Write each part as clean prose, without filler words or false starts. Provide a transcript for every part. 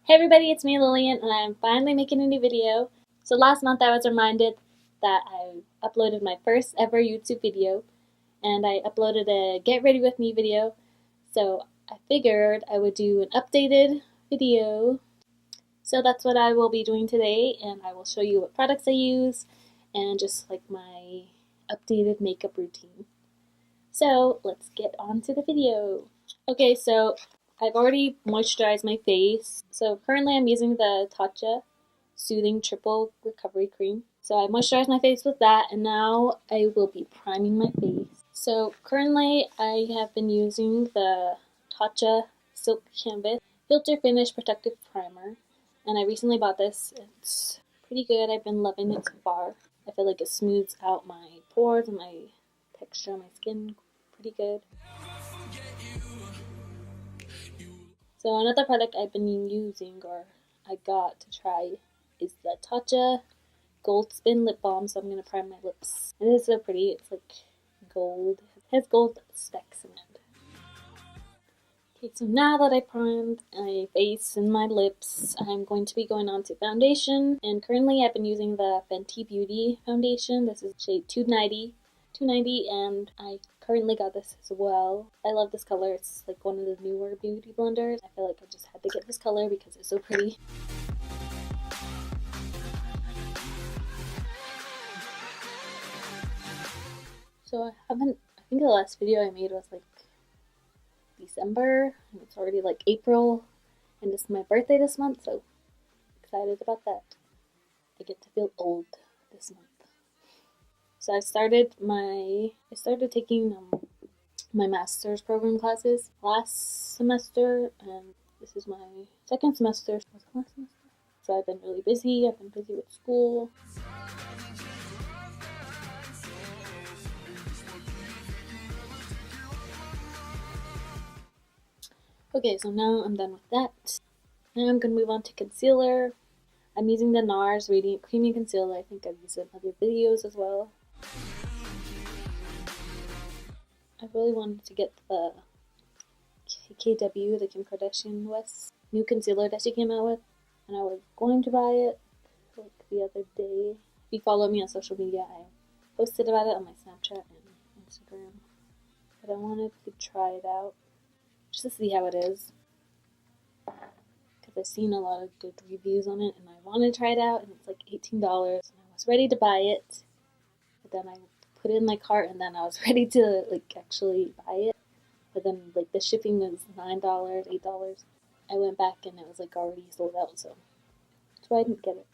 Hey everybody, it's me Lillian, and I'm finally making a new video. So last month I was reminded that I uploaded my first ever YouTube video, and I uploaded a Get Ready With Me video. So I figured I would do an updated video. So that's what I will be doing today, and I will show you what products I use, and just like my updated makeup routine. So let's get on to the video. Okay, so I've already moisturized my face. So currently I'm using the Tatcha Soothing Triple Recovery Cream. So I moisturized my face with that, and now I will be priming my face. So currently I have been using the Tatcha Silk Canvas Filter Finish Protective Primer. And I recently bought this. It's pretty good. I've been loving it so far. I feel like it smooths out my pores and my texture on my skin pretty good. So another product I've been using, or I got to try, is the Tatcha Gold Spin Lip Balm. So I'm going to prime my lips. And it's so pretty. It's like gold. It has gold specks in it. Okay, so now that I primed my face and my lips, I'm going to be going on to foundation. And currently I've been using the Fenty Beauty foundation. This is shade 290, and I currently got this as well. I love this color. It's like one of the newer beauty blenders. I feel like I just had to get this color because it's so pretty. So I think the last video I made was like December, and it's already like April, and it's my birthday this month, so excited about that. I get to feel old this month. So I started taking my master's program classes last semester, and this is my second semester. Was it last semester? So I've been really busy. I've been busy with school. Okay, so now I'm done with that. Now I'm going to move on to concealer. I'm using the Nars Radiant Creamy Concealer. I think I've used it in other videos as well. I really wanted to get the KKW, the Kim Kardashian West new concealer that she came out with, and I was going to buy it like the other day. If you follow me on social media, I posted about it on my Snapchat and Instagram, but I wanted to try it out just to see how it is, because I've seen a lot of good reviews on it, and I wanted to try it out, and it's like $18, and I was ready to buy it, but then I put it in my cart, and then I was ready to like actually buy it, but then like the shipping was $9, $8. I went back and it was like already sold out, so that's why I didn't get it.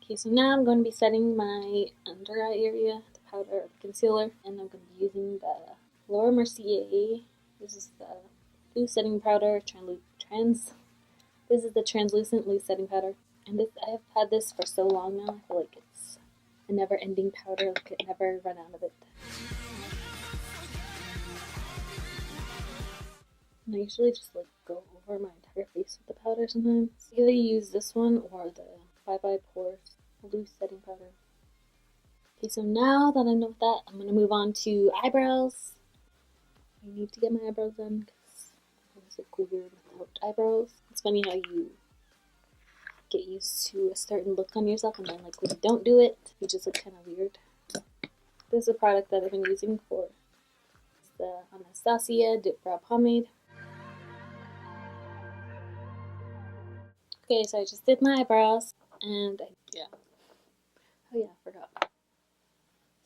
Okay, so now I'm going to be setting my under eye area, the powder or the concealer, and I'm going to be using the Mercier. This is the loose setting powder. This is the translucent loose setting powder, and I have had this for so long now. I feel like it's a never-ending powder. Like I never run out of it. And I usually just like go over my entire face with the powder sometimes. I either use this one or the Bye Bye Pores loose setting powder. Okay, so now that I'm done with that, I'm going to move on to eyebrows. I need to get my eyebrows done because I always look weird without eyebrows. It's funny how you get used to a certain look on yourself, and then like when you don't do it, you just look kind of weird. This is a product that I've been using for the Anastasia Dipbrow Pomade. Okay, so I just did my eyebrows, and I forgot.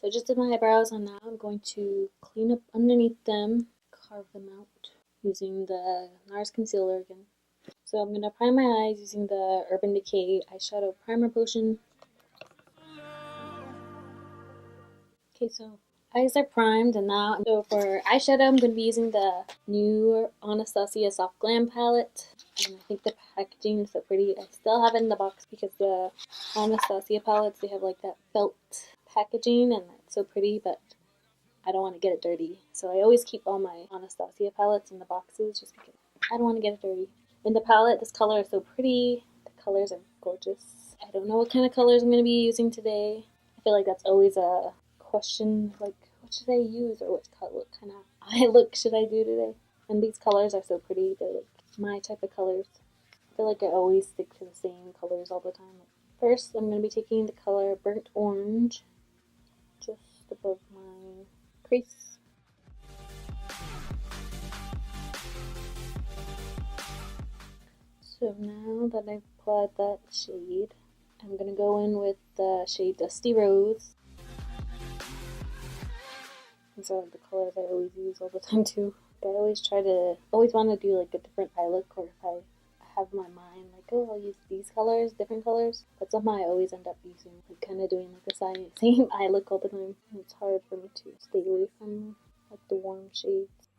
So I just did my eyebrows, and now I'm going to clean up underneath them, carve them out, using the Nars concealer again. So I'm going to prime my eyes using the Urban Decay Eyeshadow Primer Potion. Okay, so eyes are primed, and now for eyeshadow I'm going to be using the new Anastasia Soft Glam palette. And I think the packaging is so pretty. I still have it in the box because the Anastasia palettes, they have like that felt packaging, and it's so pretty, but I don't want to get it dirty. So I always keep all my Anastasia palettes in the boxes just because I don't want to get it dirty. In the palette, this color is so pretty. The colors are gorgeous. I don't know what kind of colors I'm going to be using today. I feel like that's always a question, like what should I use, or what kind of eye look should I do today? And these colors are so pretty. They're like my type of colors. I feel like I always stick to the same colors all the time. First, I'm going to be taking the color Burnt Orange just above my crease. So now that I've applied that shade, I'm going to go in with the shade Dusty Rose. These are the colors I always use all the time too. I always want to do like a different eye look, or if I have my mind like, oh, I'll use these colors, different colors, but somehow I always end up using like kind of doing like the same eye look all the time. And it's hard for me to stay away from like the warm shades.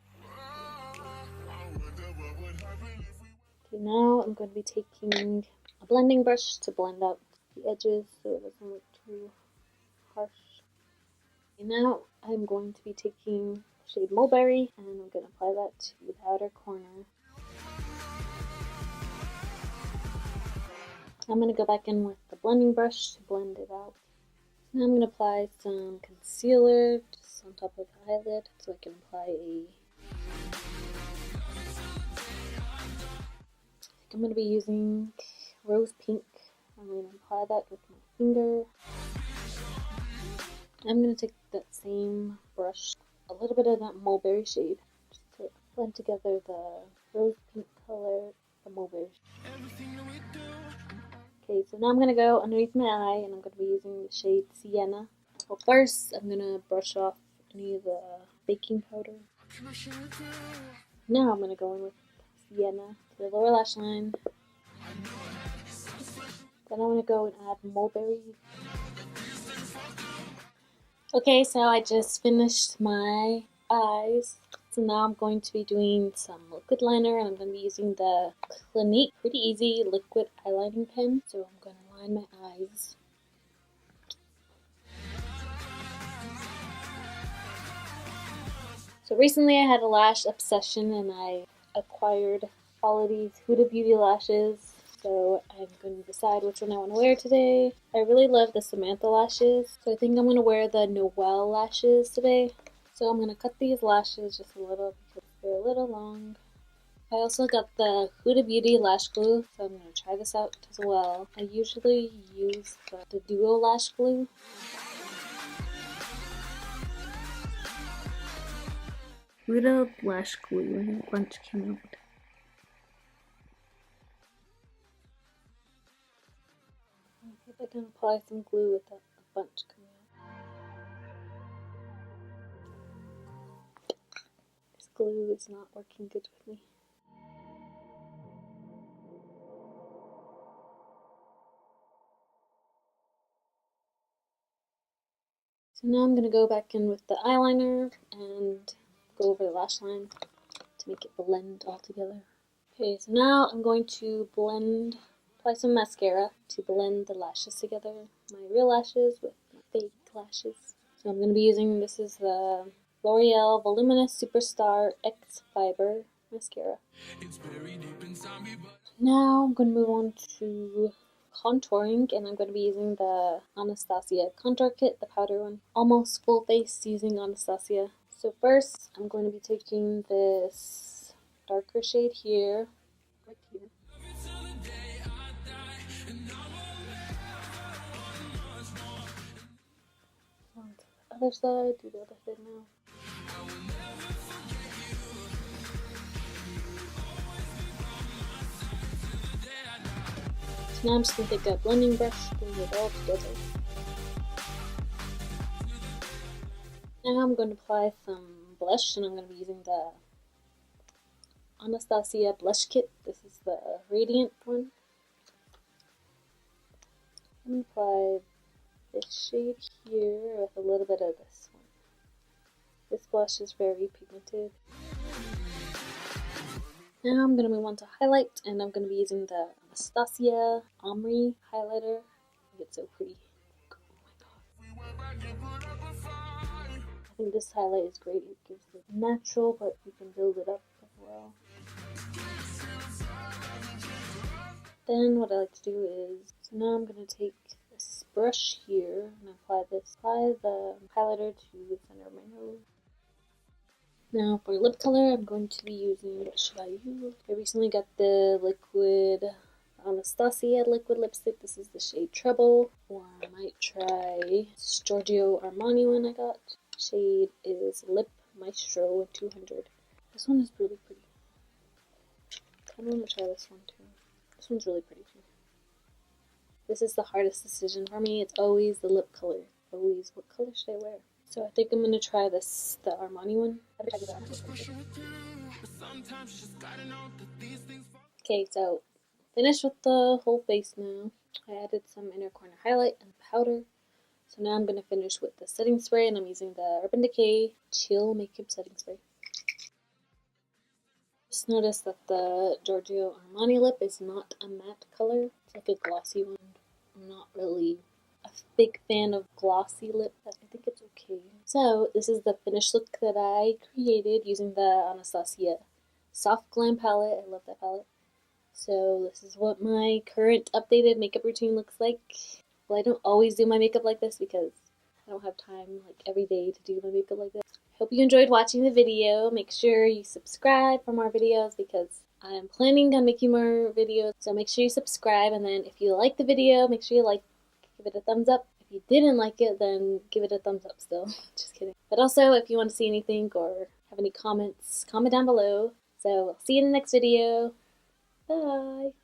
Okay, now I'm going to be taking a blending brush to blend out the edges so it doesn't look too harsh. Okay, now I'm going to be taking shade Mulberry, and I'm going to apply that to the outer corner. I'm going to go back in with the blending brush to blend it out. Now I'm going to apply some concealer just on top of the eyelid so I can apply I'm going to be using Rose Pink. I'm going to apply that with my finger. I'm going to take that same brush, a little bit of that Mulberry shade, just to blend together the Rose Pink color, the Mulberry. Okay, so now I'm going to go underneath my eye, and I'm going to be using the shade Sienna. Well, first, I'm going to brush off any of the baking powder. Now I'm going to go in with Sienna to the lower lash line. Then I'm going to go and add Mulberry. Okay, so I just finished my eyes. So now I'm going to be doing some liquid liner, and I'm going to be using the Clinique Pretty Easy Liquid Eyelining Pen. So I'm going to line my eyes. So recently I had a lash obsession, and I acquired all of these Huda Beauty lashes. So I'm going to decide which one I want to wear today. I really love the Samantha lashes, so I think I'm going to wear the Noelle lashes today. So I'm going to cut these lashes just a little because they're a little long. I also got the Huda Beauty lash glue, so I'm going to try this out as well. I usually use the Duo lash glue. Huda lash glue, and a bunch came out. If I can apply some glue with a bunch coming out. This glue is not working good with me. So now I'm going to go back in with the eyeliner and go over the lash line to make it blend all together. Okay, so now I'm going to apply some mascara to blend the lashes together. My real lashes with my fake lashes. So I'm going to be using, this is the L'Oreal Voluminous Superstar X Fiber Mascara. Now I'm going to move on to contouring, and I'm going to be using the Anastasia contour kit, the powder one. Almost full face using Anastasia. So first, I'm going to be taking this darker shade here, right here. On to the other side, do the other side now. So now I'm just going to take a blending brush, blend it all together. Now I'm going to apply some blush, and I'm going to be using the Anastasia Blush Kit. This is the Radiant one. I'm going to apply this shade here with a little bit of this one. This blush is very pigmented. Now I'm going to move on to highlight, and I'm going to be using the Anastasia Amrezy Highlighter. I think it's so pretty. Oh my god. I think this highlight is great. It gives it natural, but you can build it up as well. Then what I like to do is, so now I'm going to take this brush here and apply the highlighter to the center of my nose. Now for lip color, I'm going to be using, what should I use? I recently got the liquid Anastasia liquid lipstick. This is the shade Treble. Or I might try this Giorgio Armani one I got. Shade is Lip Maestro 200. This one is really pretty. I kind of want to try this one too. This one's really pretty too. This is the hardest decision for me. It's always the lip color. Always, what color should I wear? So I think I'm gonna try this, the Armani one. Okay, so finished with the whole face now. I added some inner corner highlight and powder. So now I'm gonna finish with the setting spray, and I'm using the Urban Decay Chill Makeup Setting Spray. Just noticed that the Giorgio Armani lip is not a matte color. It's like a glossy one. I'm not really a big fan of glossy lip, but I think it's okay. So this is the finished look that I created using the Anastasia Soft Glam palette. I love that palette. So this is what my current updated makeup routine looks like. Well, I don't always do my makeup like this because I don't have time like every day to do my makeup like this. Hope you enjoyed watching the video. Make sure you subscribe for more videos because I'm planning on making more videos. So make sure you subscribe, and then if you like the video, make sure you give it a thumbs up. If you didn't like it, then give it a thumbs up still. Just kidding. But also, if you want to see anything or have any comments, comment down below. So I'll see you in the next video. Bye!